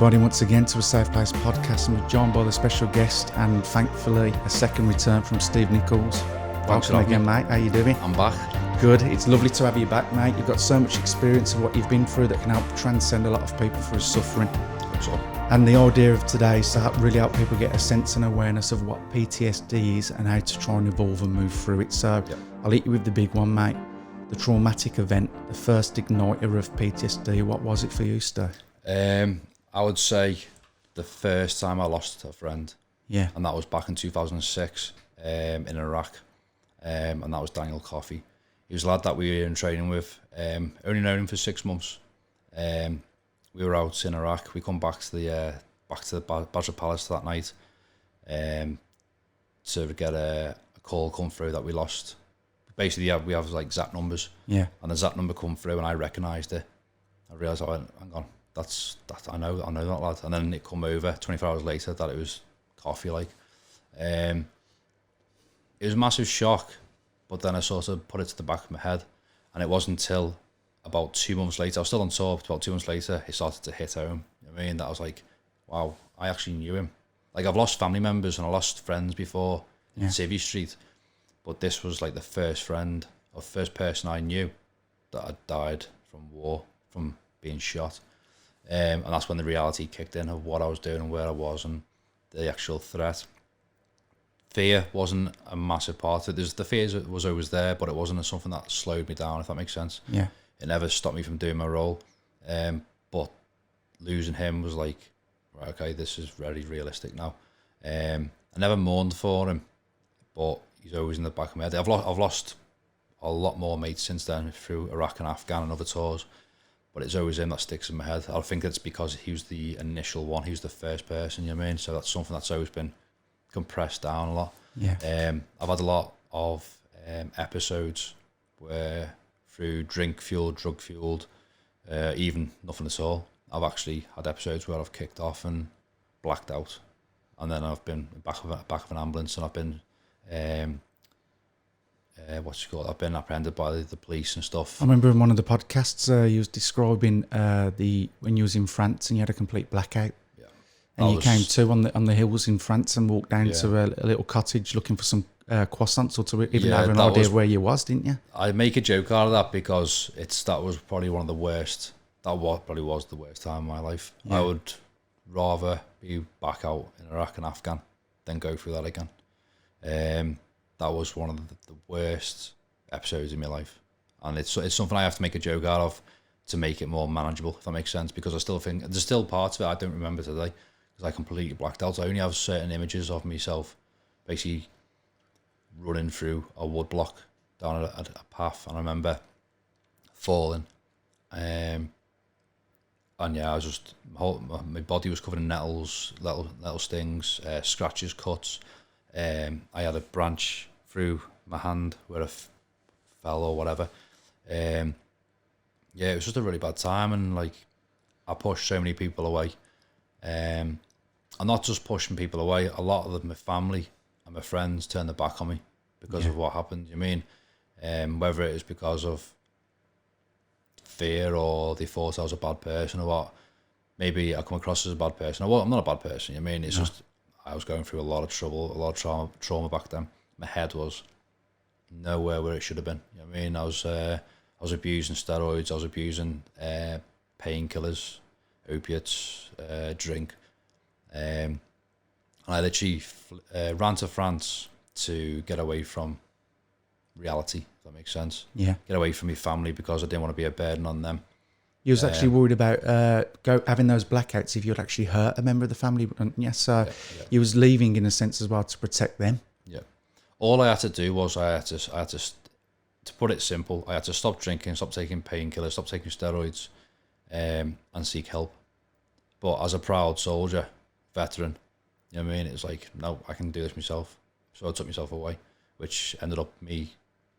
everybody once again to a Safe Place podcast. I'm joined by the special guest and thankfully a second return from Ste Nicholls. Welcome again, mate. How you doing? I'm back. Good. It's lovely to have you back, mate. You've got so much experience of what you've been through that can help transcend a lot of people through suffering. So, and the idea of today is to really help people get a sense and awareness of what PTSD is and how to try and evolve and move through it. So I'll hit you with the big one, mate. The traumatic event, the first igniter of PTSD. What was it for you, Ste? I would say the first time I lost a friend. Yeah. And that was back in 2006 in Iraq. And that was Daniel Coffey. He was a lad that we were in training with. Only known him for 6 months. We were out in Iraq. We come back to the Badger Palace that night to get a call come through that we lost. Basically, we have like ZAT numbers. Yeah. And the ZAT number come through, and I recognised it. I realised, hang on, that's I know that lad. And then it come over 24 hours later that it was Coffey. Like, it was a massive shock, but then I sort of put it to the back of my head, and it wasn't until about 2 months later. I was still on tour, but about 2 months later, it started to hit home. You know what I mean? That I was like, wow, I actually knew him. Like, I've lost family members and I lost friends before in Civvy Street, but this was like the first friend or first person I knew that had died from war, from being shot. And that's when the reality kicked in of what I was doing and where I was and the actual threat. Fear wasn't a massive part of it. The fear was always there, but it wasn't something that slowed me down, if that makes sense. Yeah. It never stopped me from doing my role. But losing him was like, right, okay, this is very realistic now. I never mourned for him, but he's always in the back of my head. I've lost a lot more mates since then through Iraq and Afghan and other tours, but it's always him that sticks in my head. I think it's because he was the initial one. He was the first person, you know what I mean? So that's something that's always been compressed down a lot. Yeah. I've had a lot of episodes where through drug fueled, even nothing at all, I've actually had episodes where I've kicked off and blacked out, and then I've been back of an ambulance, and I've been I've been apprehended by the police and stuff. I remember in one of the podcasts you was describing when you was in France and you had a complete blackout. Yeah. And you came to on the hills in France and walked down to a little cottage looking for some croissants, or to even have an idea of where you was, didn't you? I make a joke out of that because that was probably one of the worst. Probably was the worst time in my life. Yeah. I would rather be back out in Iraq and Afghan than go through that again. That was one of the worst episodes in my life, and it's something I have to make a joke out of to make it more manageable, if that makes sense, because I still think there's still parts of it I don't remember today because I completely blacked out. I only have certain images of myself basically running through a wood block down a path, and I remember falling, and yeah, I was just my body was covered in nettles, little stings, scratches, cuts. I had a branch through my hand where I fell or whatever. Yeah, it was just a really bad time, and like I pushed so many people away. I'm not just pushing people away. A lot of them, my family and my friends, turned their back on me because of what happened. You mean, whether it is because of fear or they thought I was a bad person or what. Maybe I come across as a bad person. I'm not a bad person. You mean, it's just I was going through a lot of trouble, a lot of trauma back then. My head was nowhere where it should have been. You know what I mean? I was abusing steroids. I was abusing painkillers, opiates, drink. And I literally ran to France to get away from reality, if that makes sense. Yeah. Get away from my family because I didn't want to be a burden on them. You was actually worried about having those blackouts if you'd actually hurt a member of the family. So you was leaving in a sense as well to protect them. Yeah. All I had to do was I had to put it simple, I had to stop drinking, stop taking painkillers, stop taking steroids, and seek help. But as a proud soldier, veteran, you know what I mean? It was like, no, I can do this myself. So I took myself away, which ended up me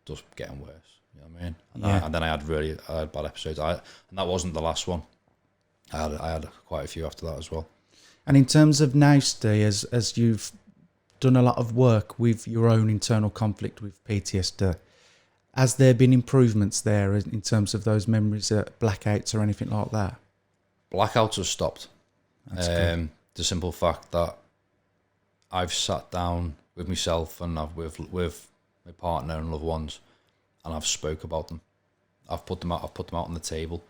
just getting worse. You know what I mean? And then I had bad episodes. And that wasn't the last one. I had quite a few after that as well. And in terms of now, Ste, as you've done a lot of work with your own internal conflict with PTSD, has there been improvements there in terms of those memories, blackouts or anything like that? Blackouts have stopped. The simple fact that I've sat down with myself and with my partner and loved ones, and I've spoke about them. I've put them out on the table.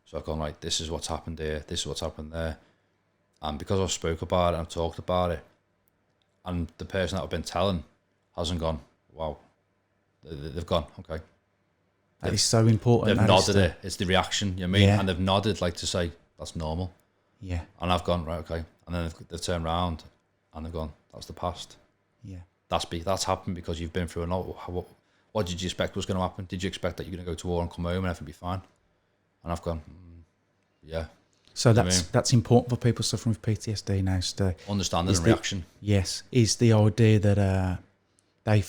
So I've gone, like, this is what's happened here, this is what's happened there. And because I've spoke about it and I've talked about it, and the person that I've been telling hasn't gone, wow. They've gone, okay. That is so important. They've nodded it. It's the reaction, you know what I mean? Yeah. And they've nodded, like, to say, that's normal. Yeah. And I've gone, right, okay. And then they've turned around and they've gone, that's the past. Yeah. That's happened because you've been through a lot. What did you expect was going to happen? Did you expect that you're going to go to war and come home and everything be fine? And I've gone, yeah. So that's important for people suffering with PTSD now. Understanding and reaction. Yes, is the idea that they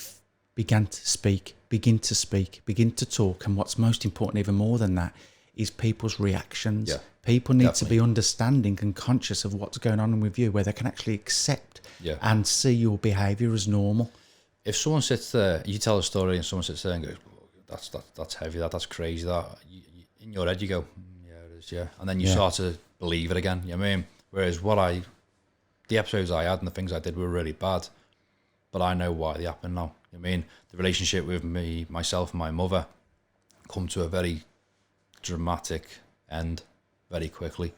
begin to speak, begin to talk, and what's most important, even more than that, is people's reactions. Yeah, people need to be understanding and conscious of what's going on with you, where they can actually accept and see your behaviour as normal. If someone sits there, you tell a story, and someone sits there and goes, "That's heavy. That's crazy." That in your head you go, "Yeah, it is." Yeah, and then you start to believe it again. You know what I mean? Whereas the episodes I had and the things I did were really bad, but I know why they happened now. You know what I mean? The relationship with myself and my mother come to a very dramatic end very quickly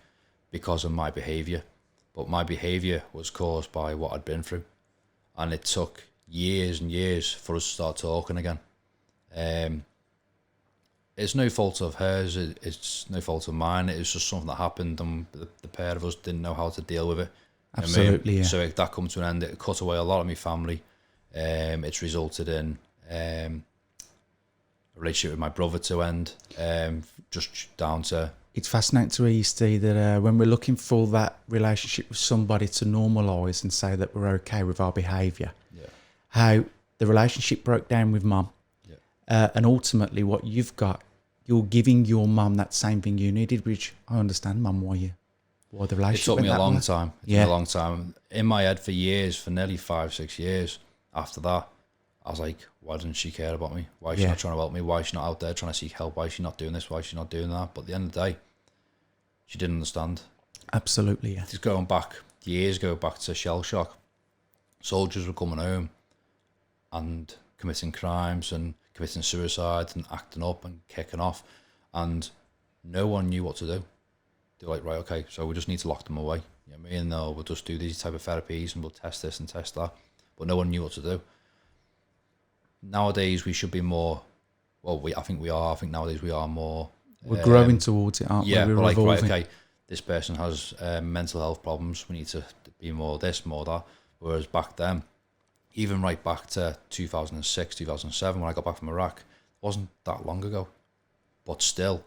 because of my behaviour. But my behaviour was caused by what I'd been through, and it took years and years for us to start talking again. It's no fault of hers, it's no fault of mine. It was just something that happened, and the pair of us didn't know how to deal with it. Absolutely, yeah. So that come to an end. It cut away a lot of my family. It's resulted in a relationship with my brother to end, just down to... It's fascinating to hear, Steve, that when we're looking for that relationship with somebody to normalise and say that we're okay with our behaviour, how the relationship broke down with Mum, and ultimately what you've got, you're giving your mum that same thing you needed, which I understand, Mum, why the relationship. It took me a long time. It took me Yeah. a long time. In my head for years, for nearly 5-6 years after that, I was like, why doesn't she care about me? Why is she not trying to help me? Why is she not out there trying to seek help? Why is she not doing this? Why is she not doing that? But at the end of the day, she didn't understand. Absolutely, yeah. Just going back, years ago, back to shell shock. Soldiers were coming home and committing crimes and committing suicide and acting up and kicking off, and no one knew what to do. They're like, right, okay, so we just need to lock them away. You know what I mean? No, we'll just do these type of therapies and we'll test this and test that. But no one knew what to do. Nowadays, we should be more... Well, I think we are. I think nowadays we are more... We're growing towards it, aren't we? Yeah, We're but like, right, evolving. okay, this person has mental health problems. We need to be more this, more that. Whereas back then, even right back to 2006, 2007, when I got back from Iraq, it wasn't that long ago. But still,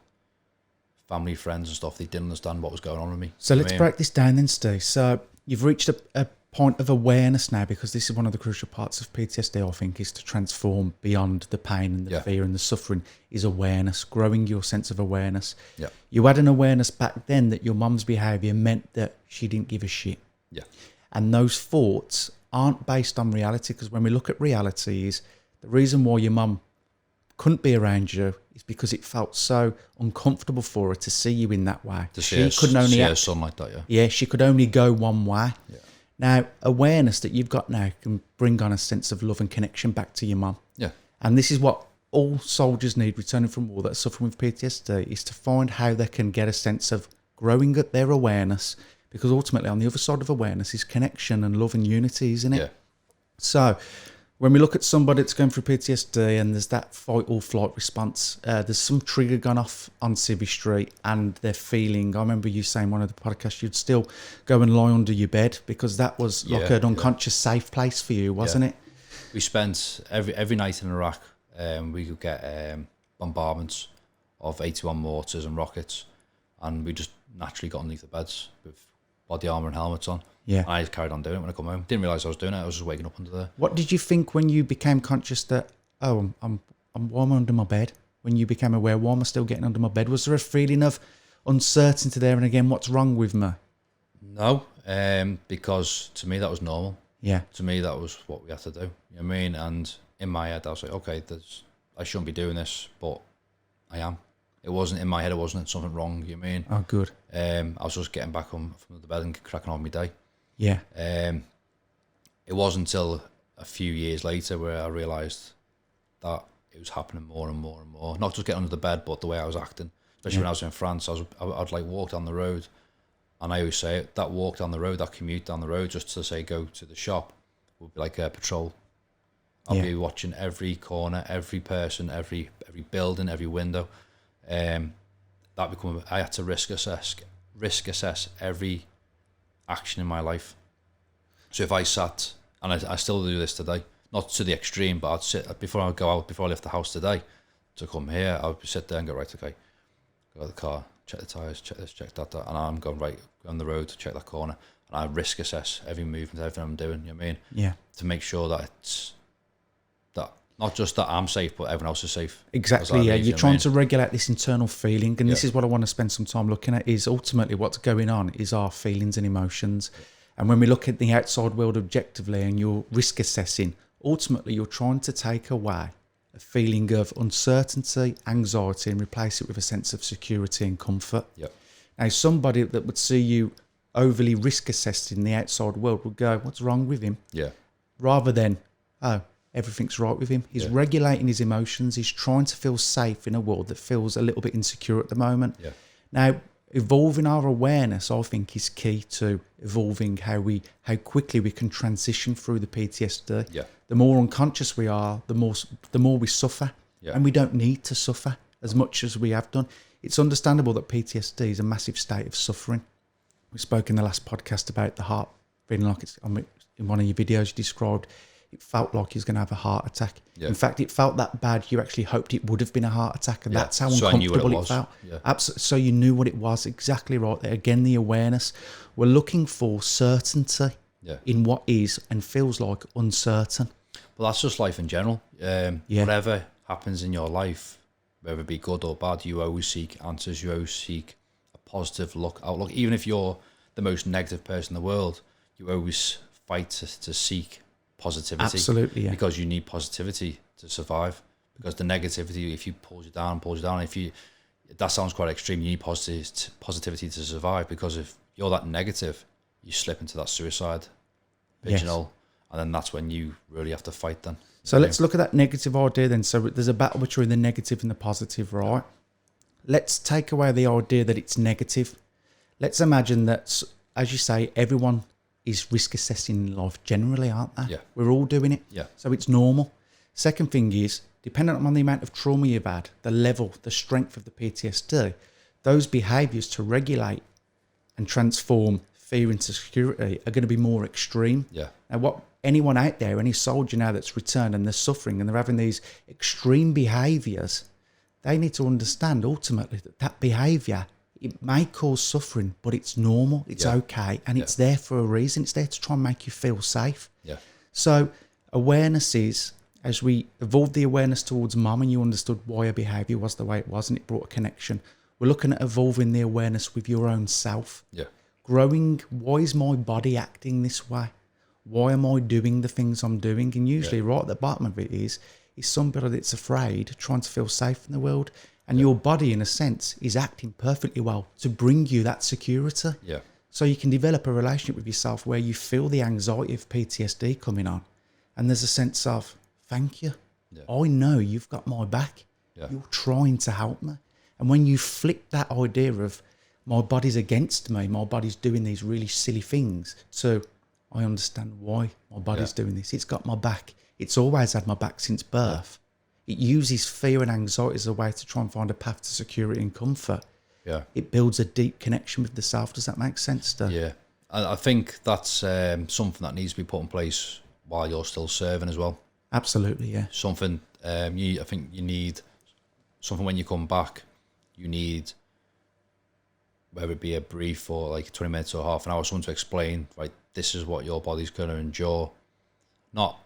family, friends and stuff, they didn't understand what was going on with me. So let's break this down then, Steve. So you've reached a point of awareness now, because this is one of the crucial parts of PTSD, I think, is to transform beyond the pain and the fear and the suffering, is awareness, growing your sense of awareness. Yeah. You had an awareness back then that your mum's behaviour meant that she didn't give a shit. Yeah. And those thoughts aren't based on reality, because when we look at reality, is the reason why your mum couldn't be around you is because it felt so uncomfortable for her to see you in that way. She couldn't only see her son like that, Yeah, she could only go one way. Yeah. Now, awareness that you've got now can bring on a sense of love and connection back to your mum. Yeah. And this is what all soldiers need returning from war that are suffering with PTSD, is to find how they can get a sense of growing at their awareness, because ultimately on the other side of awareness is connection and love and unity, isn't it? Yeah. So when we look at somebody that's going through PTSD and there's that fight or flight response, there's some trigger gone off on Civvy Street and they're feeling, I remember you saying one of the podcasts, you'd still go and lie under your bed because that was like an unconscious safe place for you, wasn't it? We spent every night in Iraq, we could get bombardments of 81 mortars and rockets, and we just naturally got underneath the beds with body armour and helmets on. Yeah. And I just carried on doing it when I come home. Didn't realise I was doing it. I was just waking up under there. What did you think when you became conscious that, oh, I'm why am I under my bed? When you became aware, why am I still getting under my bed? Was there a feeling of uncertainty there? And again, what's wrong with me? No, because to me that was normal. Yeah. To me that was what we had to do. You know what I mean? And in my head I was like, okay, I shouldn't be doing this, but I am. It wasn't in my head. It wasn't something wrong. You know what I mean? Oh, good. I was just getting back from the bed and cracking on my day. Yeah. It wasn't until a few years later where I realised that it was happening more and more and more. Not just getting under the bed, but the way I was acting. Especially when I was in France, I'd like walk down the road, and I always say it, that walk down the road, that commute down the road, just to say go to the shop, would be like a patrol. I'll be watching every corner, every person, every building, every window. I had to risk assess every action in my life. So if I sat, and I still do this today, not to the extreme, but I'd sit before I go out, before I left the house today to come here, I would sit there and go, right, okay, go to the car, check the tyres, check this, check that, and I'm going right on the road to check that corner, and I risk assess every movement, everything I'm doing. You know what I mean? Yeah. To make sure that it's not just that I'm safe, but everyone else is safe. Exactly. Yeah. You're trying to regulate this internal feeling, and this is what I want to spend some time looking at. Is ultimately what's going on is our feelings and emotions. And when we look at the outside world objectively and you're risk assessing, ultimately you're trying to take away a feeling of uncertainty, anxiety, and replace it with a sense of security and comfort. Yep. Now, somebody that would see you overly risk assessed in the outside world would go, what's wrong with him? Yeah. Rather than, oh, everything's right with him. He's regulating his emotions. He's trying to feel safe in a world that feels a little bit insecure at the moment. Yeah. Now, evolving our awareness, I think, is key to evolving how quickly we can transition through the PTSD. Yeah. The more unconscious we are, the more we suffer. Yeah. And we don't need to suffer as much as we have done. It's understandable that PTSD is a massive state of suffering. We spoke in the last podcast about the heart feeling like it's, in one of your videos you described, it felt like he was going to have a heart attack. Yeah. In fact, it felt that bad, you actually hoped it would have been a heart attack, and that's how uncomfortable it felt. Yeah. Absolutely. So you knew what it was, exactly right there. Again, the awareness. We're looking for certainty in what is and feels like uncertain. Well, that's just life in general. Whatever happens in your life, whether it be good or bad, you always seek answers, you always seek a positive outlook. Even if you're the most negative person in the world, you always fight to seek positivity. Absolutely, yeah. Because you need positivity to survive. Because the negativity, if you pulls you down, that sounds quite extreme. You need positivity to survive, because if you're that negative, you slip into that suicide pigeonhole, and then that's when you really have to fight then. So let's look at that negative idea then. So there's a battle between the negative and the positive, right? Let's take away the idea that it's negative. Let's imagine that, as you say, everyone is risk assessing in life generally, aren't they? Yeah. We're all doing it. Yeah. So it's normal. Second thing is, depending on the amount of trauma you've had, the level, the strength of the PTSD, those behaviours to regulate and transform fear into security are going to be more extreme. Yeah. Now, what anyone out there, any soldier now that's returned and they're suffering and they're having these extreme behaviours, they need to understand ultimately that behaviour, it may cause suffering, but it's normal, it's okay, and it's there for a reason. It's there to try and make you feel safe. Yeah. So awareness is, as we evolved the awareness towards mum and you understood why her behaviour was the way it was and it brought a connection, we're looking at evolving the awareness with your own self. Yeah. Growing, why is my body acting this way? Why am I doing the things I'm doing? And usually right at the bottom of it is somebody that's afraid, trying to feel safe in the world. And your body, in a sense, is acting perfectly well to bring you that security. Yeah. So you can develop a relationship with yourself where you feel the anxiety of PTSD coming on. And there's a sense of, thank you. Yeah. I know you've got my back. Yeah. You're trying to help me. And when you flip that idea of my body's against me, my body's doing these really silly things, so I understand why my body's doing this. It's got my back. It's always had my back since birth. It uses fear and anxiety as a way to try and find a path to security and comfort. Yeah. It builds a deep connection with the self. Does that make sense, Steph? Yeah. I think that's something that needs to be put in place while you're still serving as well. Absolutely, yeah. Something, I think you need something when you come back, you need, whether it be a brief or like 20 minutes or half an hour, someone to explain, right, this is what your body's going to endure. Not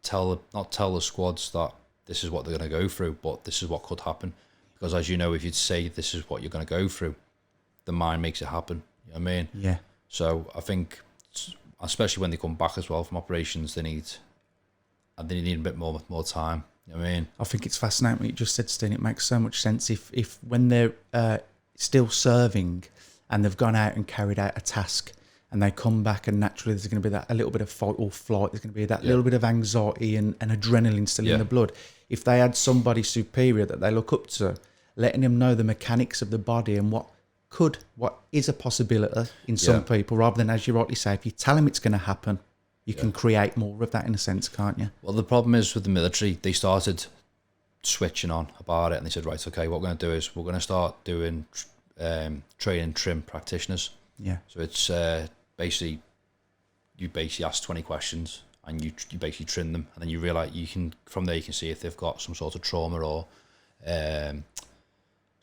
tell the squads that this is what they're going to go through, but this is what could happen. Because as you know, if you'd say this is what you're going to go through, the mind makes it happen. You know what I mean? Yeah. So I think, especially when they come back as well from operations, they need a bit more time. You know what I mean? I think it's fascinating what you just said, Steen. It makes so much sense. If when they're still serving and they've gone out and carried out a task and they come back, and naturally there's going to be a little bit of fight or flight, there's going to be that little bit of anxiety and adrenaline still in the blood. If they had somebody superior that they look up to, letting them know the mechanics of the body and what is a possibility in some people, rather than, as you rightly say, if you tell them it's going to happen, you can create more of that in a sense, can't you? Well, the problem is with the military, they started switching on about it, and they said, right, okay, what we're going to do is we're going to start doing training trim practitioners. Yeah. So it's basically, you basically ask 20 questions and you basically trim them, and then you realise from there you can see if they've got some sort of trauma or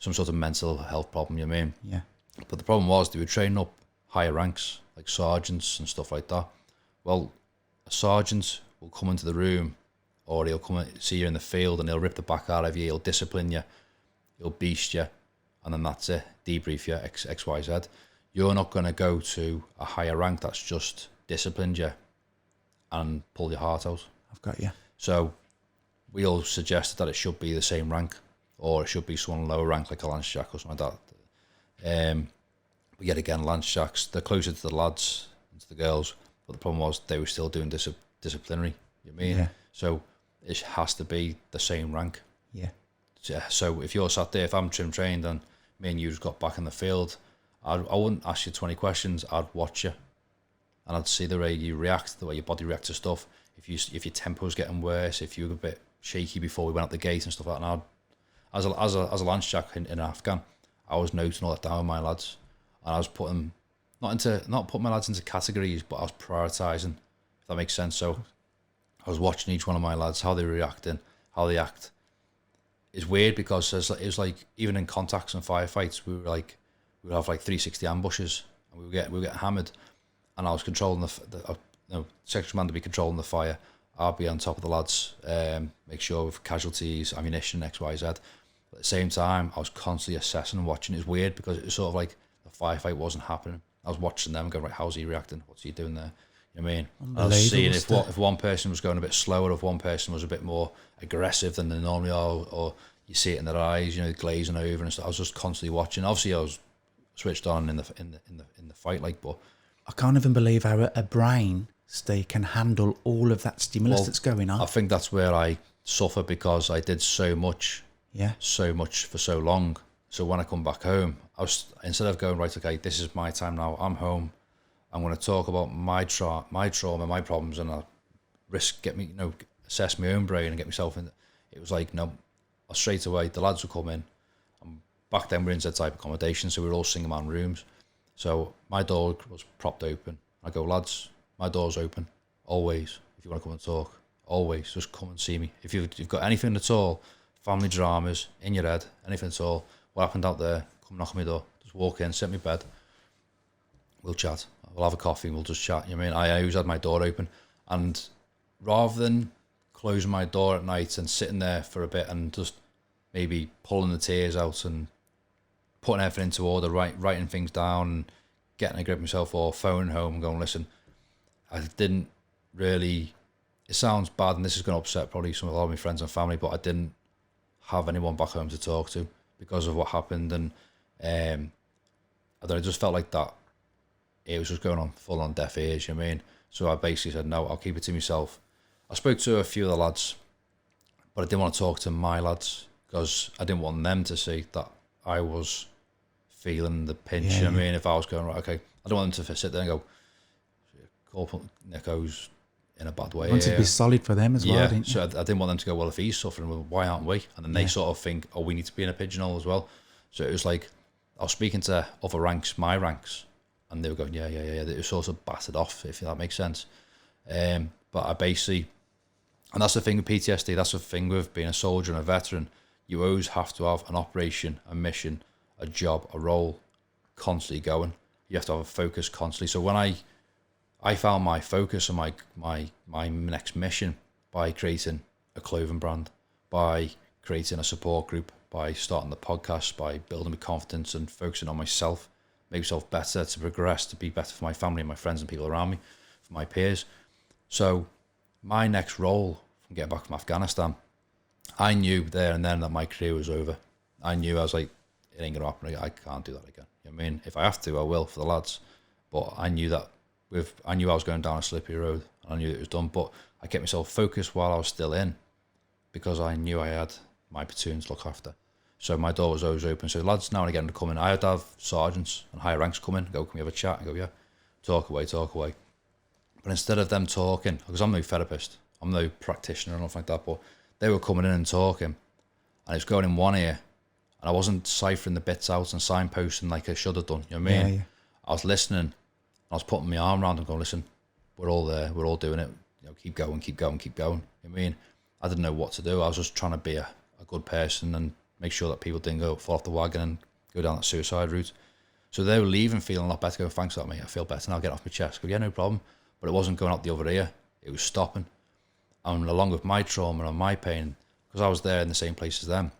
some sort of mental health problem, you know what I mean? Yeah. But the problem was they were training up higher ranks, like sergeants and stuff like that. Well, a sergeant will come into the room, or he'll come and see you in the field and he'll rip the back out of you, he'll discipline you, he'll beast you, and then that's it, debrief you, X, Y, Z. You're not going to go to a higher rank that's just disciplined you and pull your heart out. I've got you. So we all suggested that it should be the same rank, or it should be someone lower rank, like a Lance Jack or something like that. But yet again, Lance Jacks, they're closer to the lads than to the girls. But the problem was they were still doing disciplinary. You know what I mean? Yeah. So it has to be the same rank. Yeah. So if you're sat there, if I'm trim trained and me and you just got back in the field, I wouldn't ask you 20 questions. I'd watch you, and I'd see the way you react, the way your body reacts to stuff. If your tempo's getting worse, if you were a bit shaky before we went out the gate and stuff like that. And as a Lance Jack in Afghan, I was noting all that down with my lads, and I was putting not putting my lads into categories, but I was prioritising, if that makes sense. So I was watching each one of my lads, how they were reacting, how they act. It's weird because it was like, even in contacts and firefights, we would have like 360 ambushes, and we would get hammered, and I was controlling section commander would be controlling the fire. I'd be on top of the lads, make sure with casualties, ammunition, X, Y, Z. But at the same time, I was constantly assessing and watching. It was weird because it was sort of like the firefight wasn't happening. I was watching them and going, right, how's he reacting? What's he doing there? You know what I mean? I was seeing if one person was going a bit slower, if one person was a bit more aggressive than they normally are, or you see it in their eyes, you know, glazing over and stuff. I was just constantly watching. Obviously, I was switched on in the fight, like, but I can't even believe how a brain, Steve, can handle all of that stimulus that's going on. I think that's where I suffer, because I did so much for so long. So when I come back home, instead of going, right, okay, this is my time now, I'm home, I'm going to talk about my trauma, my problems, and assess my own brain and get myself in. It was like, no, straight away, the lads would come in. Back then we were in Z-type accommodation, so we were all single man rooms. So my door was propped open. I go, lads, my door's open, always. If you want to come and talk, always, just come and see me. If you've got anything at all, family dramas in your head, anything at all, what happened out there, come knock on my door, just walk in, sit in my bed, we'll chat, we'll have a coffee and we'll just chat. You know what I mean? I always had my door open, and rather than closing my door at night and sitting there for a bit and just maybe pulling the tears out and putting everything into order, writing things down and getting a grip of myself, or phoning home and going, listen, I didn't really, it sounds bad and this is going to upset probably a lot of my friends and family, but I didn't have anyone back home to talk to because of what happened. And I just felt like that it was just going on full on deaf ears, you know what I mean? So I basically said, no, I'll keep it to myself. I spoke to a few of the lads, but I didn't want to talk to my lads because I didn't want them to see that I was feeling the pinch. You know what I mean? If I was going, right, okay, I don't want them to sit there and go, Corporal Nico's in a bad way. You wanted to be solid for them as well, didn't you? So I didn't want them to go, well, if he's suffering, well, why aren't we? And then they sort of think, oh, we need to be in a pigeonhole as well. So it was like, I was speaking to other ranks, my ranks, and they were going, yeah. It was sort of battered off, if that makes sense. But I basically, and that's the thing with PTSD, that's the thing with being a soldier and a veteran, you always have to have an operation, a mission, a job, a role constantly going. You have to have a focus constantly. So when I found my focus and my next mission by creating a clothing brand, by creating a support group, by starting the podcast, by building my confidence and focusing on myself, make myself better, to progress, to be better for my family and my friends and people around me, for my peers. So my next role from getting back from Afghanistan I knew there and then that my career was over. I knew, I was like, it ain't going to happen. I can't do that again. You know what I mean? If I have to, I will for the lads. But I knew that I knew I was going down a slippery road. And I knew it was done. But I kept myself focused while I was still in, because I knew I had my platoon to look after. So my door was always open. So lads now and again to come in. I had to have sergeants and higher ranks come in, go, can we have a chat? And go, yeah, talk away. But instead of them talking, because I'm no therapist, I'm no practitioner or nothing like that, but they were coming in and talking, and it was going in one ear, and I wasn't ciphering the bits out and signposting like I should have done. You know what I mean? Yeah. I was listening, and I was putting my arm around them going, listen, we're all there, we're all doing it. You know, keep going. You know what I mean? I didn't know what to do. I was just trying to be a good person and make sure that people didn't fall off the wagon and go down that suicide route. So they were leaving feeling a lot better, going, thanks for that, mate, I feel better now, get off my chest. Go, yeah, no problem. But it wasn't going out the other ear, it was stopping. And along with my trauma and my pain, because I was there in the same place as them,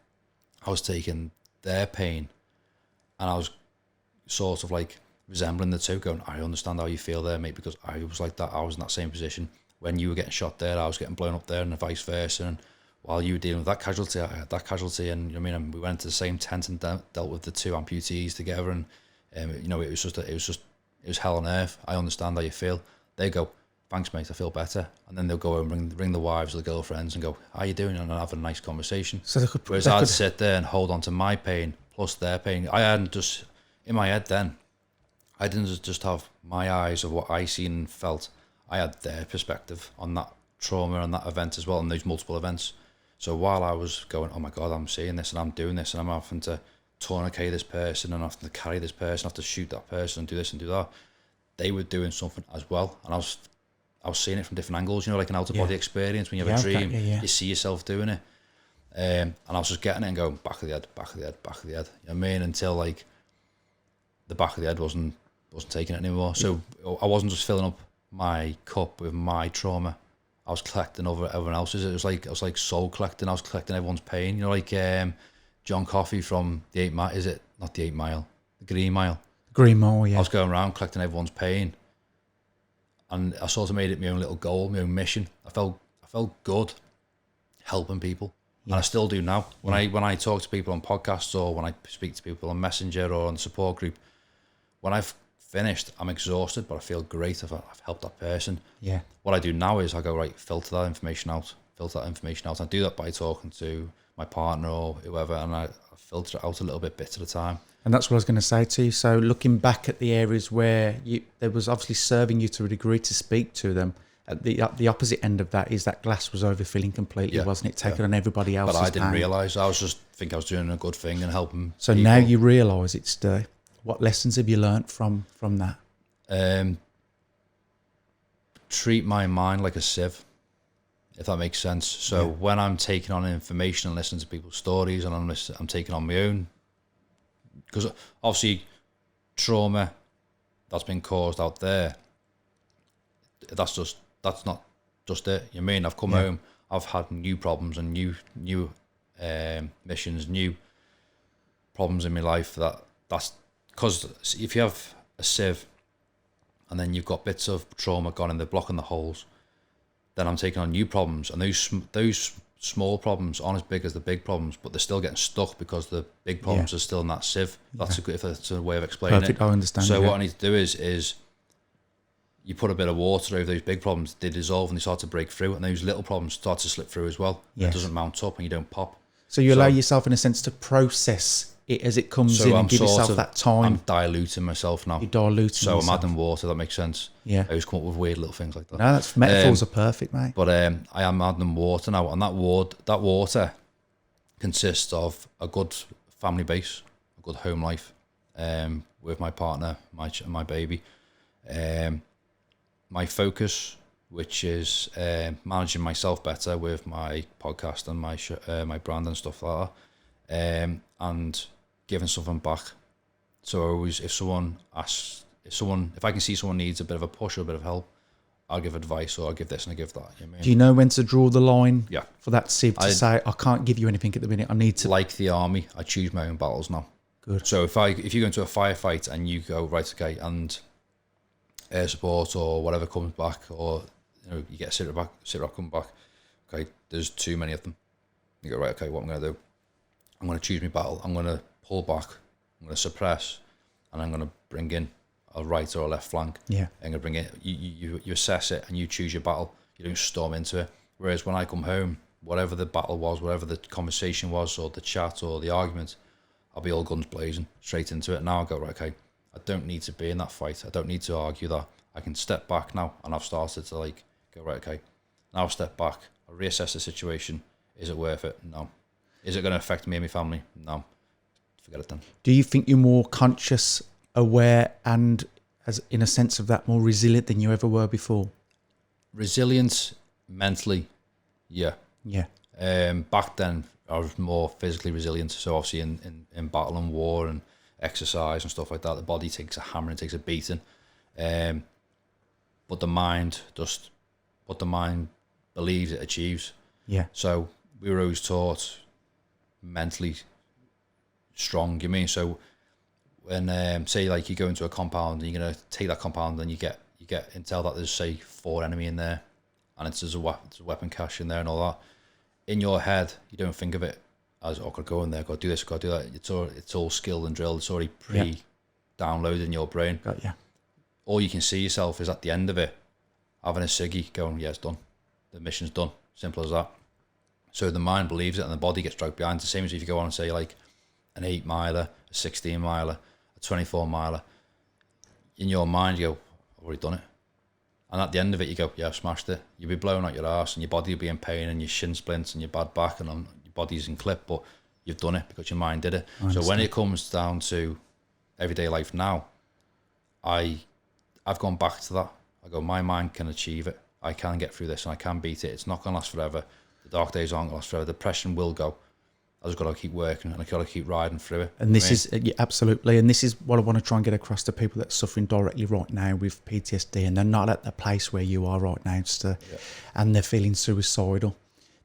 I was taking their pain and I was sort of like resembling the two, going, I understand how you feel there, mate, because I was like that. I was in that same position. When you were getting shot there, I was getting blown up there, and vice versa. And while you were dealing with that casualty, I had that casualty. And you know what I mean, we went into the same tent and dealt with the two amputees together. And you know, it was hell on earth. I understand how you feel. They go, thanks, mate, I feel better. And then they'll go home and ring the wives or the girlfriends and go, how you doing? And have a nice conversation. So Whereas I'd sit there and hold on to my pain plus their pain. I hadn't just, in my head then, I didn't just have my eyes of what I seen and felt. I had their perspective on that trauma and that event as well, and those multiple events. So while I was going, oh my God, I'm seeing this and I'm doing this and I'm having to tourniquet this person and I'm having to carry this person, I have to shoot that person and do this and do that, they were doing something as well. And I was seeing it from different angles, you know, like an out-of-body experience. When you have a dream, you see yourself doing it. And I was just getting it and going, back of the head. You know what I mean? Until like the back of the head wasn't taking it anymore. So I wasn't just filling up my cup with my trauma. I was collecting over everyone else's. I was like soul collecting. I was collecting everyone's pain. You know, like John Coffey from the 8 Mile. Is it not the 8 Mile? The Green Mile. Green Mile, yeah. I was going around collecting everyone's pain, and I sort of made it my own little goal, my own mission. I felt good helping people, and I still do now. When I talk to people on podcasts or when I speak to people on Messenger or on the support group, when I've finished, I'm exhausted, but I feel great if I've helped that person. Yeah. What I do now is I go, right, filter that information out. I do that by talking to my partner or whoever, and I filter it out a little bit at a time. And that's what I was going to say to you. So looking back at the areas where there was obviously serving you to a degree to speak to them, at the opposite end of that is that glass was overfilling completely, wasn't it? Taking on everybody else's But I didn't pain. realise. I was just think I was doing a good thing and helping So people. now you realise it's what lessons have you learnt from that? Treat my mind like a sieve, if that makes sense. So when I'm taking on information and listening to people's stories, and I'm taking on my own, because obviously trauma that's been caused out there, that's not just it. You mean I've come home, I've had new problems and new missions, new problems in my life. That's because if you have a sieve and then you've got bits of trauma gone and they're blocking the holes, then I'm taking on new problems, and those small problems aren't as big as the big problems, but they're still getting stuck because the big problems are still in that sieve. That's if that's a way of explaining Perfect, it. I understand. So what I need to do is you put a bit of water over those big problems, they dissolve and they start to break through, and those little problems start to slip through as well. It doesn't mount up and you don't pop. So you allow yourself, in a sense, to process it as it comes in and give yourself that time. I'm diluting myself now. You're diluting So I'm adding water, that makes sense. Yeah. I always come up with weird little things like that. No, that's metaphors are perfect, mate. But I am adding water now, and that water consists of a good family base, a good home life, with my partner, my baby. My focus, which is managing myself better with my podcast and my brand and stuff like that, and giving something back. So always, if I can see someone needs a bit of a push or a bit of help, I'll give advice, or I'll give this and I give that. You know what I mean? Do you know when to draw the line? Yeah. For that sieve to say, I can't give you anything at the minute. I need to. Like the army, I choose my own battles now. Good. So if you go into a firefight and you go, right, okay, and air support or whatever comes back, or you get a sit rep come back, okay, there's too many of them. You go, right, okay, what I'm going to do? I'm going to choose my battle. I'm going to pull back. I'm going to suppress, and I'm going to bring in a right or a left flank. Yeah. I'm going to bring it. You assess it and you choose your battle. You don't storm into it. Whereas when I come home, whatever the battle was, whatever the conversation was, or the chat or the argument, I'll be all guns blazing straight into it. Now I go, right, okay, I don't need to be in that fight. I don't need to argue that. I can step back now, and I've started to like go, right, okay, now I'll step back. I'll reassess the situation. Is it worth it? No. Is it going to affect me and my family? No. Forget it then. Do you think you're more conscious, aware, and, as in a sense of that, more resilient than you ever were before? Resilience mentally, yeah. Yeah. Back then, I was more physically resilient. So obviously in battle and war and exercise and stuff like that, the body takes a hammering, takes a beating. But the mind what the mind believes it achieves. Yeah. So we were always taught mentally strong, you mean? So when say like you go into a compound and you're gonna take that compound and you get intel that there's say 4 enemy in there and there's a weapon cache in there and all that. In your head, you don't think of it as, oh, I could go in there, got to do this, got to do that. It's all skill and drill. It's already pre-downloaded in your brain. Got you. All you can see yourself is at the end of it, having a ciggy, going, yeah, it's done. The mission's done. Simple as that. So the mind believes it and the body gets dragged behind. It's the same as if you go on and say like an 8 miler, a 16 miler, a 24 miler. In your mind, you go, I've already done it. And at the end of it, you go, yeah, I've smashed it. You'll be blowing out your arse and your body will be in pain and your shin splints and your bad back and your body's in clip, but you've done it because your mind did it. So when it comes down to everyday life now, I've gone back to that. I go, my mind can achieve it. I can get through this and I can beat it. It's not going to last forever. The dark days aren't going to last forever. Depression will go. I just got to keep working and I got to keep riding through it. And this is, yeah, absolutely. And this is what I want to try and get across to people that are suffering directly right now with PTSD and they're not at the place where you are right now, and they're feeling suicidal.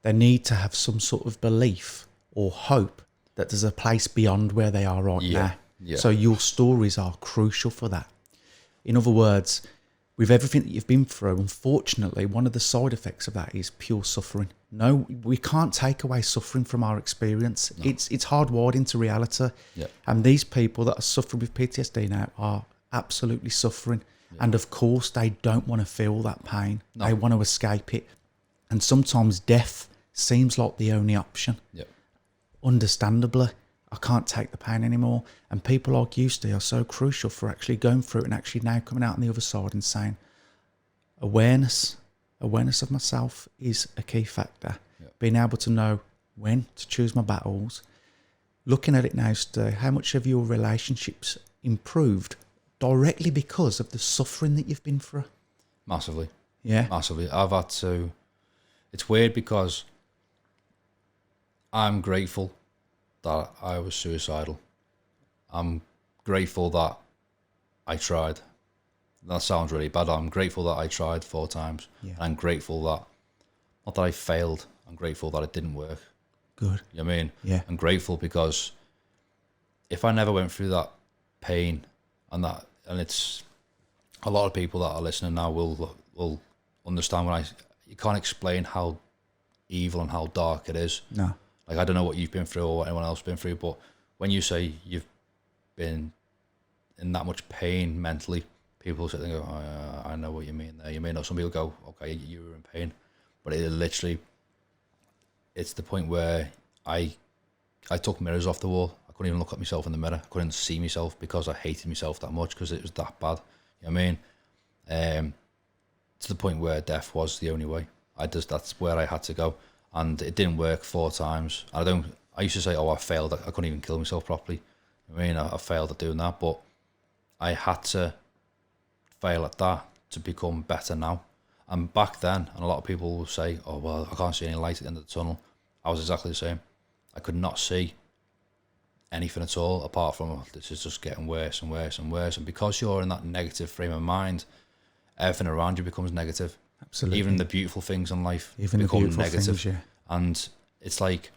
They need to have some sort of belief or hope that there's a place beyond where they are right now. Yeah. So your stories are crucial for that. In other words, with everything that you've been through, unfortunately, one of the side effects of that is pure suffering. No, we can't take away suffering from our experience. No. It's hardwired into reality. Yeah. And these people that are suffering with PTSD now are absolutely suffering. Yeah. And of course, they don't want to feel that pain. No. They want to escape it. And sometimes death seems like the only option. Yeah. Understandably, I can't take the pain anymore. And people like you, Ste, are so crucial for actually going through it and actually now coming out on the other side and saying, awareness of myself is a key factor. Yeah. Being able to know when to choose my battles. Looking at it now, Ste, how much have your relationships improved directly because of the suffering that you've been through? Massively. Yeah. Massively. I've had to... It's weird because I'm grateful that I was suicidal. I'm grateful that I tried. That sounds really bad. I'm grateful that I tried 4 times. Yeah. I'm grateful that, not that I failed, I'm grateful that it didn't work. Good. You know what I mean? Yeah. I'm grateful because if I never went through that pain and it's a lot of people that are listening now will understand when you can't explain how evil and how dark it is. No. Like, I don't know what you've been through or what anyone else has been through, but when you say you've been in that much pain mentally, people sit there and go, oh, I know what you mean there. You may know. Some people go, okay, you were in pain. But it literally, it's the point where I took mirrors off the wall. I couldn't even look at myself in the mirror. I couldn't see myself because I hated myself that much because it was that bad. You know what I mean? To the point where death was the only way. That's where I had to go. And it didn't work 4 times. I used to say, oh, I failed. I couldn't even kill myself properly. I mean, I failed at doing that, but I had to fail at that to become better now. And back then, and a lot of people will say, oh, well, I can't see any light at the end of the tunnel. I was exactly the same. I could not see anything at all apart from, oh, this is just getting worse and worse and worse. And because you're in that negative frame of mind, everything around you becomes negative. Absolutely. Even the beautiful things in life become negative. Things, yeah. And it's like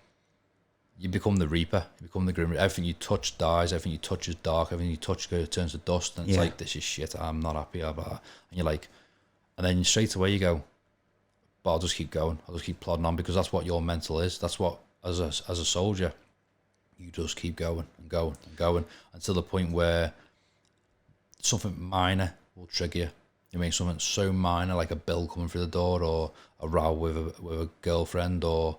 you become the reaper, you become the grim. Everything you touch dies, everything you touch is dark, everything you touch turns to dust. And it's like, this is shit, I'm not happy. And you're like, and then straight away you go, but I'll just keep going. I'll just keep plodding on because that's what your mental is. That's what as a soldier, you just keep going and going and going until the point where something minor will trigger you. You mean something so minor like a bill coming through the door or a row with a girlfriend or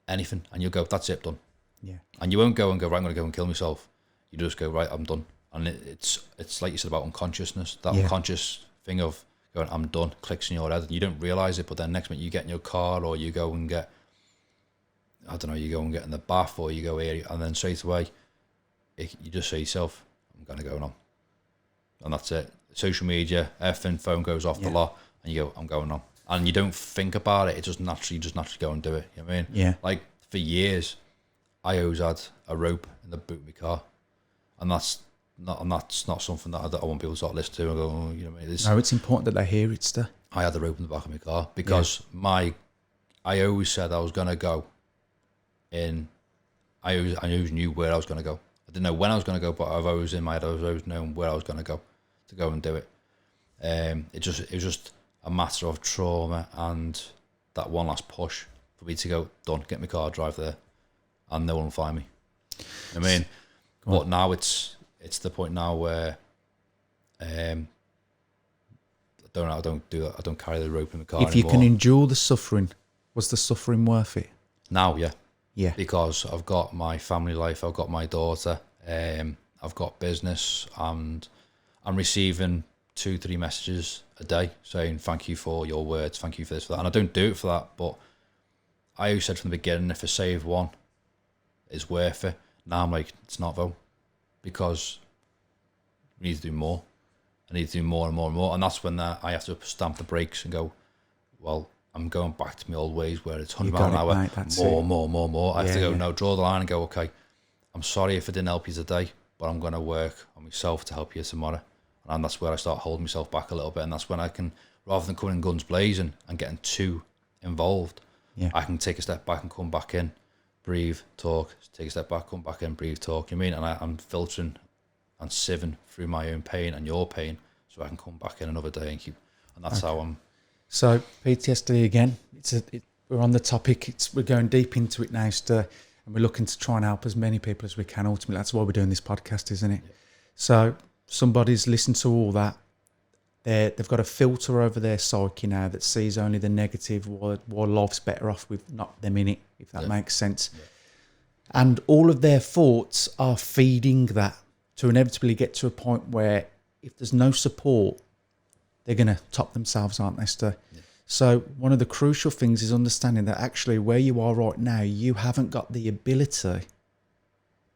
anything, and you'll go, that's it, done. Yeah. And you won't go and go, right, I'm going to go and kill myself. You just go, right, I'm done. And it's like you said about unconsciousness, that unconscious thing of going, I'm done, clicks in your head. You don't realise it, but then next minute you get in your car or you go and get, I don't know, you go and get in the bath or you go here, and then straight away, you just say to yourself, I'm going to go on. And that's it. Social media, everything, phone goes off the lot, and you go, I'm going on. And you don't think about it, it just naturally go and do it. You know what I mean? Yeah. Like, for years, I always had a rope in the boot of my car. And that's not something that I want people to start listening to and go, oh, you know what I mean? No, it's important that they hear it, Ste. I had the rope in the back of my car because I always said I was going to go in, I always knew where I was going to go. I didn't know when I was going to go, but I've always in my head, I've always known where I was going to go and do it. It was just a matter of trauma and that one last push for me to go, done, get my car, drive there, and no one will find me. I mean, but now it's the point now where I don't do that. I don't carry the rope in the car If you can endure the suffering, was the suffering worth it? now, yeah. Yeah. Because I've got my family life, I've got my daughter, I've got business, and I'm receiving 2-3 messages a day saying thank you for your words, thank you for this, for that. And I don't do it for that, but I always said from the beginning, if a save one is worth it. Now I'm like, it's not though, because we need to do more. I need to do more and more and more, and that's when I have to stamp the brakes and go, well, I'm going back to my old ways where it's 100 miles an hour, more. I have to go, no, draw the line and go, okay, I'm sorry if I didn't help you today, but I'm going to work on myself to help you tomorrow. And that's where I start holding myself back a little bit, and that's when I can, rather than coming in guns blazing and getting too involved, I can take a step back and come back in, breathe, talk, take a step back, come back in, breathe, talk, you know what I mean? And I'm filtering and sieving through my own pain and your pain so I can come back in another day and keep, and that's how I'm. So PTSD again, we're on the topic, we're going deep into it now, and we're looking to try and help as many people as we can. Ultimately, that's why we're doing this podcast, isn't it? Yeah. So somebody's listened to all that. They've got a filter over their psyche now that sees only the negative, while life's better off with not them in it, if that makes sense. Yeah. And all of their thoughts are feeding that to inevitably get to a point where if there's no support, they're going to top themselves, aren't they, Ste? Yeah. So one of the crucial things is understanding that actually where you are right now, you haven't got the ability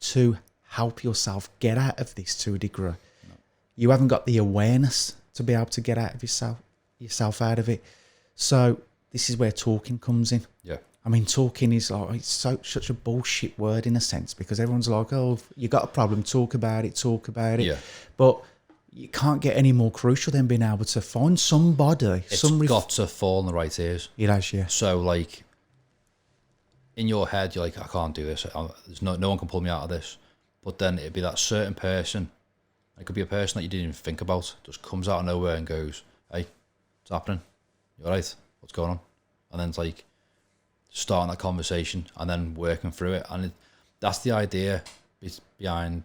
to help yourself get out of this to a degree. No. You haven't got the awareness to be able to get out of yourself out of it. So this is where talking comes in. Yeah. I mean, talking is like, it's such a bullshit word in a sense, because everyone's like, oh, you got a problem, talk about it. Yeah. But you can't get any more crucial than being able to find somebody. It's got to fall in the right ears. It has, yeah. So, like, in your head, you're like, I can't do this. There's no one can pull me out of this. But then it'd be that certain person. It could be a person that you didn't even think about. Just comes out of nowhere and goes, hey, what's happening? You all right? What's going on? And then it's like starting that conversation and then working through it. And that's the idea behind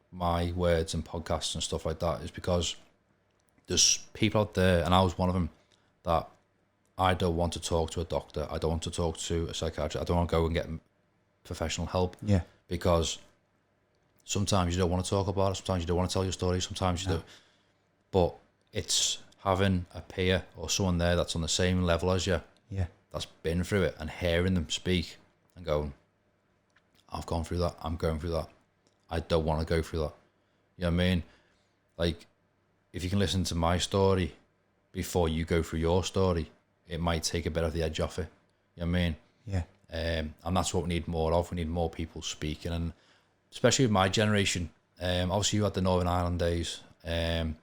my words and podcasts and stuff like that, is because there's people out there, and I was one of them, that I don't want to talk to a doctor. I don't want to talk to a psychiatrist. I don't want to go and get professional help. Yeah. Because sometimes you don't want to talk about it. Sometimes you don't want to tell your story. Sometimes you do. But it's having a peer or someone there that's on the same level as you. Yeah. That's been through it, and hearing them speak and going, I've gone through that. I'm going through that. I don't want to go through that. You know what I mean? Like, if you can listen to my story before you go through your story, it might take a bit of the edge off it. You know what I mean? Yeah. And that's what we need more of. We need more people speaking, and especially with my generation. Obviously, you had the Northern Ireland days, and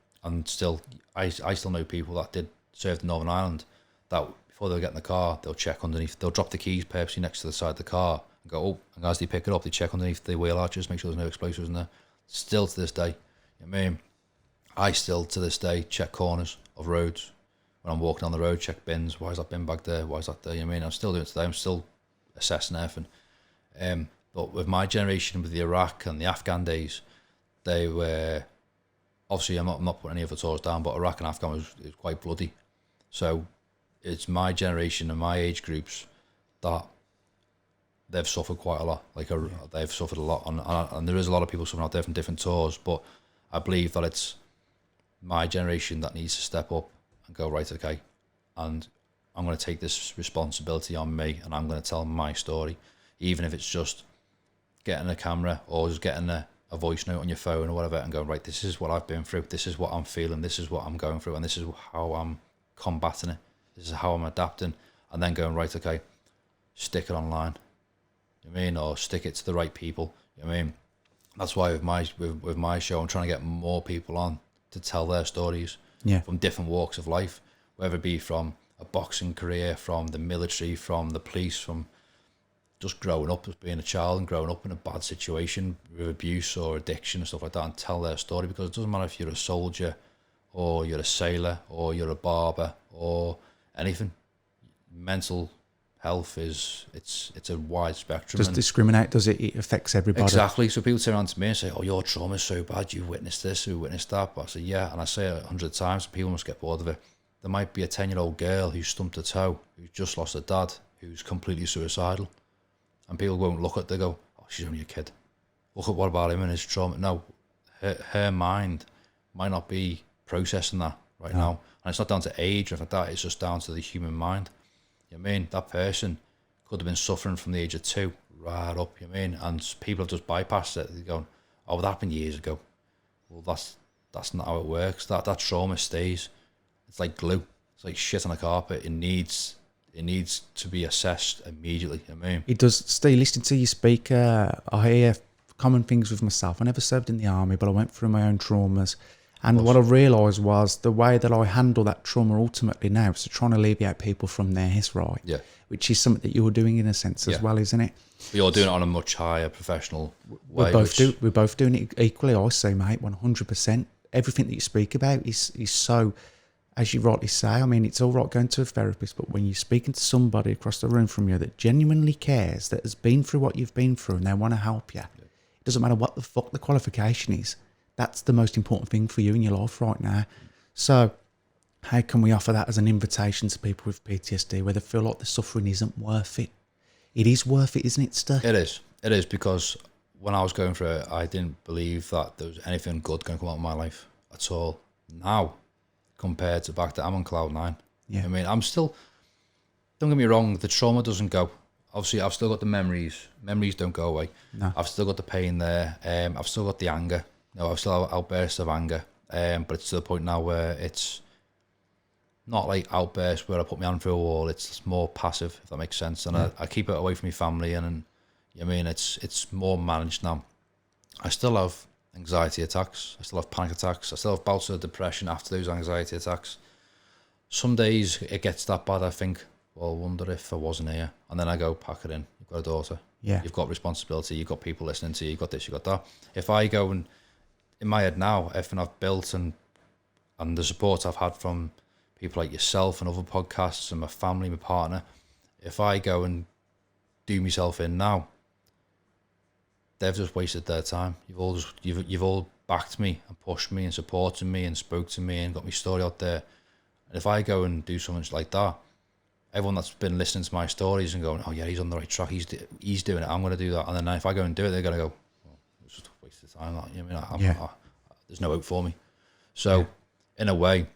still, I still know people that did serve the Northern Ireland, that before they'll get in the car, they'll check underneath. They'll drop the keys purposely next to the side of the car and go, oh, and as they pick it up, they check underneath the wheel arches, make sure there's no explosives in there. Still to this day, you know what I mean? I still to this day check corners of roads when I'm walking on the road, check bins. Why is that bin back there? Why is that there? You know what I mean? I'm still doing it today. I'm still assessing everything. But with my generation, with the Iraq and the Afghan days, they were obviously, I'm not putting any other tours down, but Iraq and Afghan was quite bloody. So it's my generation and my age groups that they've suffered quite a lot. They've suffered a lot, and there is a lot of people suffering out there from different tours. But I believe that it's my generation that needs to step up and go, right, okay, and I'm going to take this responsibility on me, and I'm going to tell my story, even if it's just getting a camera or just getting a voice note on your phone or whatever, and going, right, this is what I've been through, this is what I'm feeling, this is what I'm going through, and this is how I'm combating it, this is how I'm adapting, and then going, right, okay, stick it online, you know what I mean, or stick it to the right people, you know what I mean. That's why with my show, I'm trying to get more people on to tell their stories from different walks of life, whether it be from a boxing career, from the military, from the police, from just growing up as being a child and growing up in a bad situation with abuse or addiction and stuff like that, and tell their story, because it doesn't matter if you're a soldier or you're a sailor or you're a barber or anything. Mental health it's a wide spectrum. Does discriminate, does it? It affects everybody. Exactly. So people turn around to me and say, oh, your trauma's so bad, you witnessed this, you witnessed that. But I say, yeah, and I say it 100 times, people must get bored of it. There might be a 10-year-old girl who's stumped her toe, who's just lost her dad, who's completely suicidal. And people won't look at, they go, oh, she's only a kid. Look at what about him and his trauma. No, her mind might not be processing that right now. And it's not down to age or anything like that, it's just down to the human mind. You know what I mean? That person could have been suffering from the age of 2 right up, you know what I mean? And people have just bypassed it. They're going, oh, that happened years ago. Well, that's not how it works. That trauma stays. It's like glue. It's like shit on a carpet. It needs to be assessed immediately. You know what I mean? It does. Stay listening to you speak. I hear common things with myself. I never served in the army, but I went through my own traumas. And what I realised was the way that I handle that trauma ultimately now is to try and alleviate people from theirs, right? Yeah. Which is something that you're doing in a sense as well, isn't it? You're doing it on a much higher professional way. We're both doing it equally, I say, mate, 100%. Everything that you speak about is so, as you rightly say, I mean, it's all right going to a therapist, but when you're speaking to somebody across the room from you that genuinely cares, that has been through what you've been through and they want to help you, it doesn't matter what the fuck the qualification is. That's the most important thing for you in your life right now. So how can we offer that as an invitation to people with PTSD where they feel like the suffering isn't worth it? It is worth it, isn't it, Stu? It is. It is, because when I was going through it, I didn't believe that there was anything good going to come out of my life at all. Now, compared to back then, I'm on cloud 9. Yeah. I mean, I'm still, don't get me wrong, the trauma doesn't go. Obviously, I've still got the memories. Memories don't go away. No. I've still got the pain there. I've still got the anger. No, I've still have outbursts of anger. But it's to the point now where it's not like outbursts where I put my hand through a wall. It's more passive, if that makes sense. And I keep it away from my family. And I mean, it's more managed now. I still have anxiety attacks. I still have panic attacks. I still have bouts of depression after those anxiety attacks. Some days it gets that bad, I think, well, I wonder if I wasn't here. And then I go, pack it in. You've got a daughter. Yeah. You've got responsibility. You've got people listening to you. You've got this, you've got that. If I go and, in my head now, everything I've built and the support I've had from people like yourself and other podcasts and my family, my partner, if I go and do myself in now, they've just wasted their time. You've all backed me and pushed me and supported me and spoke to me and got my story out there. And if I go and do something like that, everyone that's been listening to my stories and going, oh yeah, he's on the right track, he's doing it, I'm going to do that. And then if I go and do it, they're going to go, well, it's just a waste of time. You know what I mean? There's no hope for me. So in a way,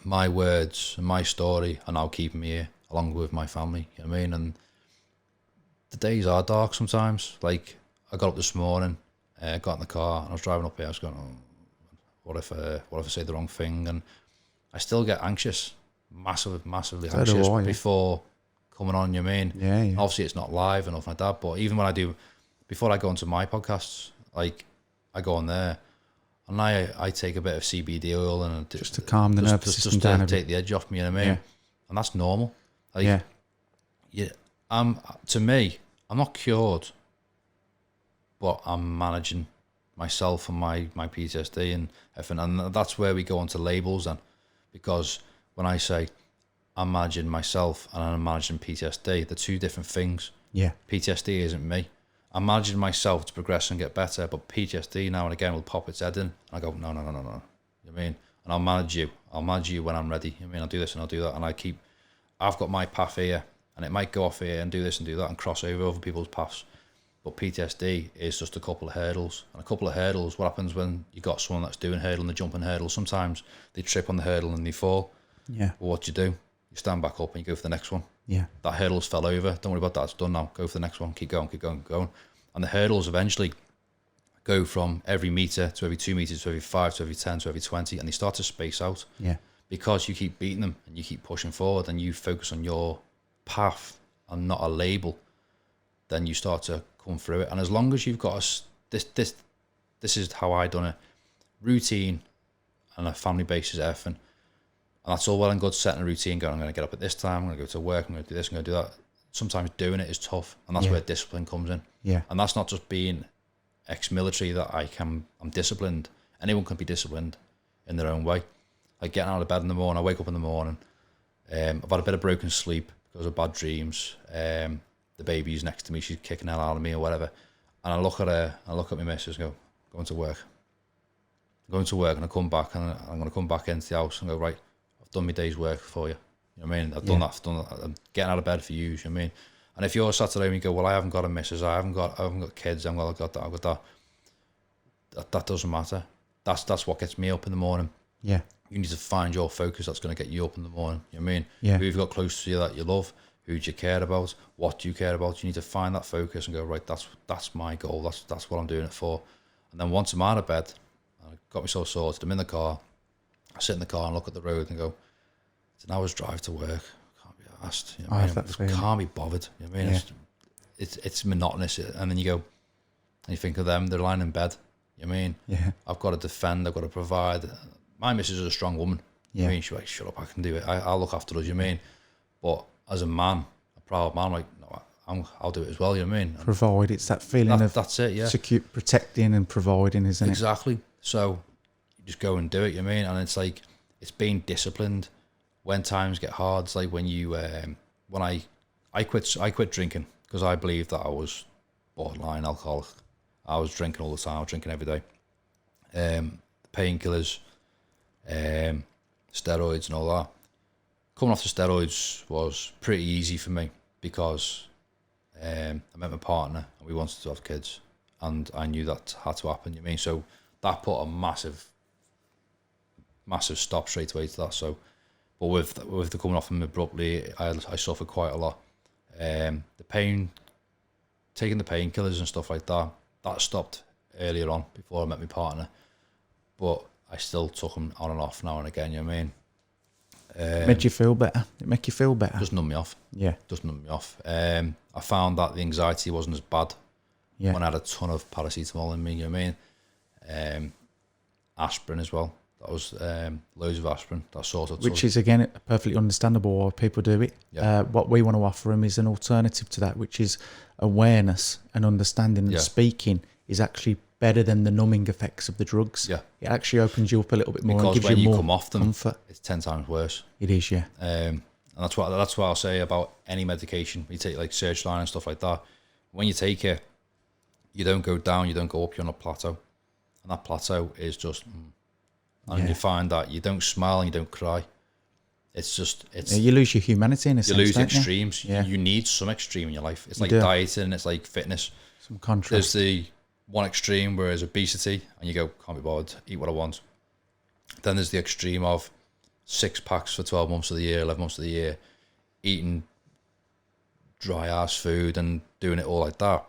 my words and my story are now keeping me here along with my family. You know what I mean? And the days are dark sometimes. Like, I got up this morning, got in the car, and I was driving up here. I was going, oh, what if I say the wrong thing? And I still get anxious, massively anxious before coming on. You know what I mean? Yeah. Obviously, it's not live and nothing like that. But even when I do, before I go into my podcasts, like, I go on there, and I take a bit of CBD oil and just to calm the nervous system down, to take the edge off me. You know what I mean? Yeah. And that's normal. Like, to me, I'm not cured, but I'm managing myself and my PTSD and everything. And that's where we go onto labels then. Because when I say I'm managing myself and I'm managing PTSD. They're two different things. Yeah. PTSD isn't me. I'm managing myself to progress and get better, but PTSD now and again will pop its head in. And I go, no. You know what I mean? And I'll manage you. I'll manage you when I'm ready. You know what I mean? I'll do this and I'll do that. And I've got my path here, and it might go off here and do this and do that and cross over other people's paths. But PTSD is just a couple of hurdles. And a couple of hurdles, what happens when you got someone that's doing hurdle and they're jumping hurdles? Sometimes they trip on the hurdle and they fall. Yeah. Well, what do? You stand back up and you go for the next one. Yeah. That hurdle's fell over. Don't worry about that. It's done now. Go for the next one. Keep going. And the hurdles eventually go from every metre to every 2 meters to every 5 to every 10 to every 20, and they start to space out. Yeah. Because you keep beating them and you keep pushing forward and you focus on your path and not a label, then you start to come through it. And as long as you've got this is how I done it: routine and a family basis, everything. And that's all well and good, setting a routine, going, I'm going to get up at this time, I'm going to go to work, I'm going to do this, I'm going to do that. Sometimes doing it is tough, and that's where discipline comes in. Yeah. And that's not just being ex-military that I'm disciplined. Anyone can be disciplined in their own way. Like getting out of bed in the morning, I wake up in the morning, I've had a bit of broken sleep because of bad dreams. The baby's next to me, she's kicking the hell out of me or whatever. And I look at her, I look at my missus and go, going to work. I'm going to work, and I come back, and I'm going to come back into the house and go, right, I've done my day's work for you. You know what I mean? I've done that. I'm getting out of bed for you. You know what I mean? And if you're sat at home and you go, well, I haven't got a missus, I haven't got kids, I've got that. That doesn't matter. That's what gets me up in the morning. Yeah. You need to find your focus that's going to get you up in the morning. You know what I mean? Yeah. Who you've got close to you that you love, who do you care about, what do you care about? You need to find that focus and go, right, that's my goal. That's what I'm doing it for. And then once I'm out of bed, I got myself sorted, I'm in the car, I sit in the car and look at the road and go, it's an hour's drive to work. Can't be asked. You know what I mean? Can't be bothered. You know what I mean? Yeah. It's monotonous. And then you go, and you think of them, they're lying in bed. You know what I mean? Yeah. I've got to defend, I've got to provide. My missus is a strong woman. Yeah. I mean, she's like, shut up, I can do it. I'll look after us, you know what I mean? But as a man, a proud man, like, no, I'll do it as well, you know what I mean? Provide, it's that feeling of that's it, yeah. Secure, protecting and providing, isn't it? Exactly. So you just go and do it, you know what I mean? And it's like, it's being disciplined when times get hard. It's like when you, when I quit drinking because I believed that I was borderline alcoholic. I was drinking all the time, I was drinking every day. Painkillers, steroids and all that. Coming off the steroids was pretty easy for me because I met my partner and we wanted to have kids, and I knew that had to happen, you know what I mean? So that put a massive stop straight away to that. So, but with the coming off them abruptly, I suffered quite a lot. The pain, taking the painkillers and stuff like that, that stopped earlier on before I met my partner. But I still took them on and off now and again, you know what I mean? Made you feel better? It make you feel better? Just numb me off. Yeah. Just numb me off. I found that the anxiety wasn't as bad when I had a ton of paracetamol in me, you know what I mean? Aspirin as well. That was loads of aspirin. That sort of which is, again, perfectly understandable why people do it. Yeah. What we want to offer them is an alternative to that, which is awareness and understanding and speaking is actually better than the numbing effects of the drugs. Yeah. It actually opens you up a little bit more because and gives when you more come off them, comfort. It's 10 times worse. It is, yeah. And that's what I'll say about any medication. You take like Searchline and stuff like that. When you take it, you don't go down, you don't go up, you're on a plateau. And that plateau is just... And you find that you don't smile and you don't cry. It's just... you lose your humanity in a sense, you lose don't extremes. You? Yeah. You need some extreme in your life. It's like dieting, it's like fitness. Some contrast. There's the one extreme where there's obesity and you go, can't be bothered, eat what I want. Then there's the extreme of 6 packs for 12 months of the year, 11 months of the year, eating dry ass food and doing it all like that.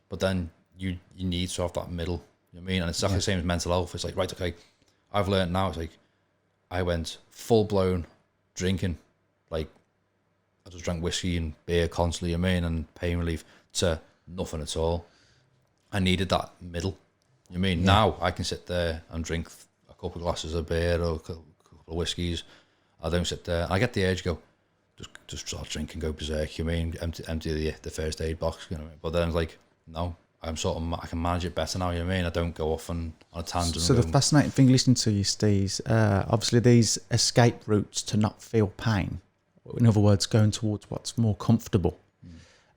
But then you need to have that middle, you know what I mean? And it's exactly the same as mental health. It's like, right, okay, I've learned now, it's like, I went full-blown drinking, like, I just drank whiskey and beer constantly, you know what I mean, and pain relief, to nothing at all. I needed that middle, you know what I mean? Yeah. Now I can sit there and drink a couple of glasses of beer or a couple of whiskeys. I don't sit there. I get the urge to go, just start drinking, go berserk, you know what I mean? Empty the first aid box, you know what I mean? But then it's like, no, I can manage it better now, you know what I mean? I don't go off on a tangent. So the fascinating thing listening to you, Steve, obviously these escape routes to not feel pain in other words, going towards what's more comfortable.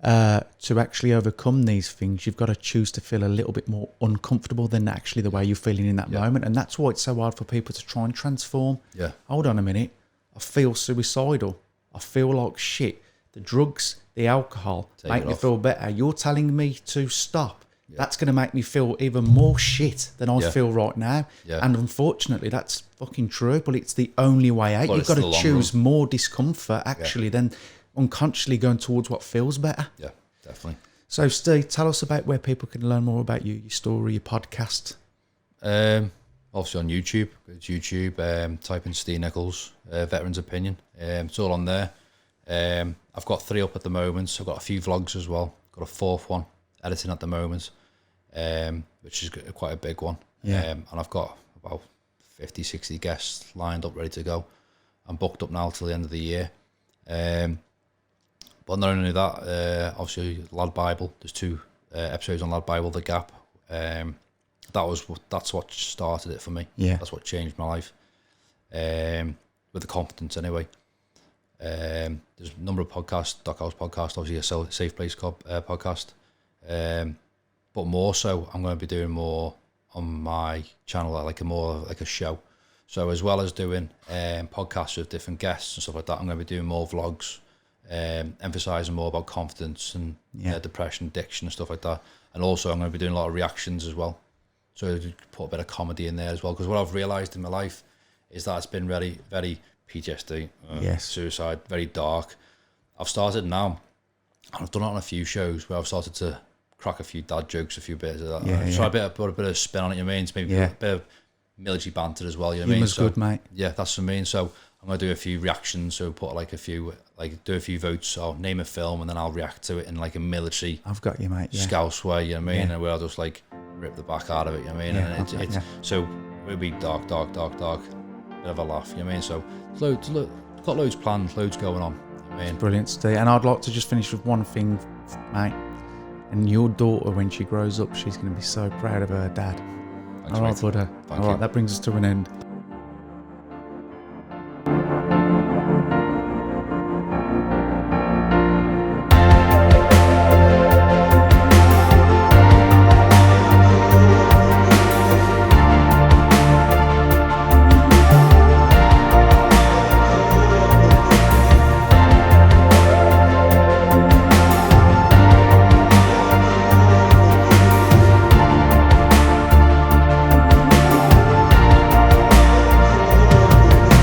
To actually overcome these things, you've got to choose to feel a little bit more uncomfortable than actually the way you're feeling in that moment. And that's why it's so hard for people to try and transform. Yeah. Hold on a minute. I feel suicidal. I feel like shit. The drugs, the alcohol make me feel better. You're telling me to stop. Yeah. That's going to make me feel even more shit than I feel right now. Yeah. And unfortunately, that's fucking true. But it's the only way out. You've got to choose more discomfort, actually, than unconsciously going towards what feels better. Yeah, definitely. So, Steve, tell us about where people can learn more about you, your story, your podcast. Obviously on YouTube. Go to YouTube, type in Ste Nicholls, Veteran's Opinion. It's all on there. I've got 3 up at the moment. So I've got a few vlogs as well. Got a 4th one editing at the moment, which is quite a big one. Yeah. And I've got about 50, 60 guests lined up, ready to go. I'm booked up now till the end of the year. But not only that, obviously Lad Bible. There's 2 episodes on Lad Bible, The Gap. That's what started it for me. Yeah, that's what changed my life. With the confidence, anyway. There's a number of podcasts, Blackouts podcast, obviously a Safe Place podcast. But more so, I'm going to be doing more on my channel, like a show. So as well as doing podcasts with different guests and stuff like that, I'm going to be doing more vlogs, emphasising more about confidence and depression, addiction and stuff like that. And also I'm going to be doing a lot of reactions as well. So to put a bit of comedy in there as well. Because what I've realised in my life is that it's been very, very PTSd, suicide, very dark. I've started now, and I've done it on a few shows where I've started to crack a few dad jokes, a few bits of that. Try put a bit of spin on it, you know what I mean? It's maybe a bit of military banter as well, you know what I mean? Humor's good, mate. Yeah, that's what I mean. So I'm going to do a few reactions, so put do a few votes, or name a film, and then I'll react to it in like a military I've got you, mate. scouse way, you know what I mean? And where I'll just like rip the back out of it, you know what I mean? And so it'll be dark, bit of a laugh, you know what I mean? So got loads planned, loads going on, you know what I mean? Brilliant, Steve. And I'd like to just finish with one thing, mate. And your daughter, when she grows up, she's going to be so proud of her dad. Thanks, all right, brother. All right, that brings us to an end.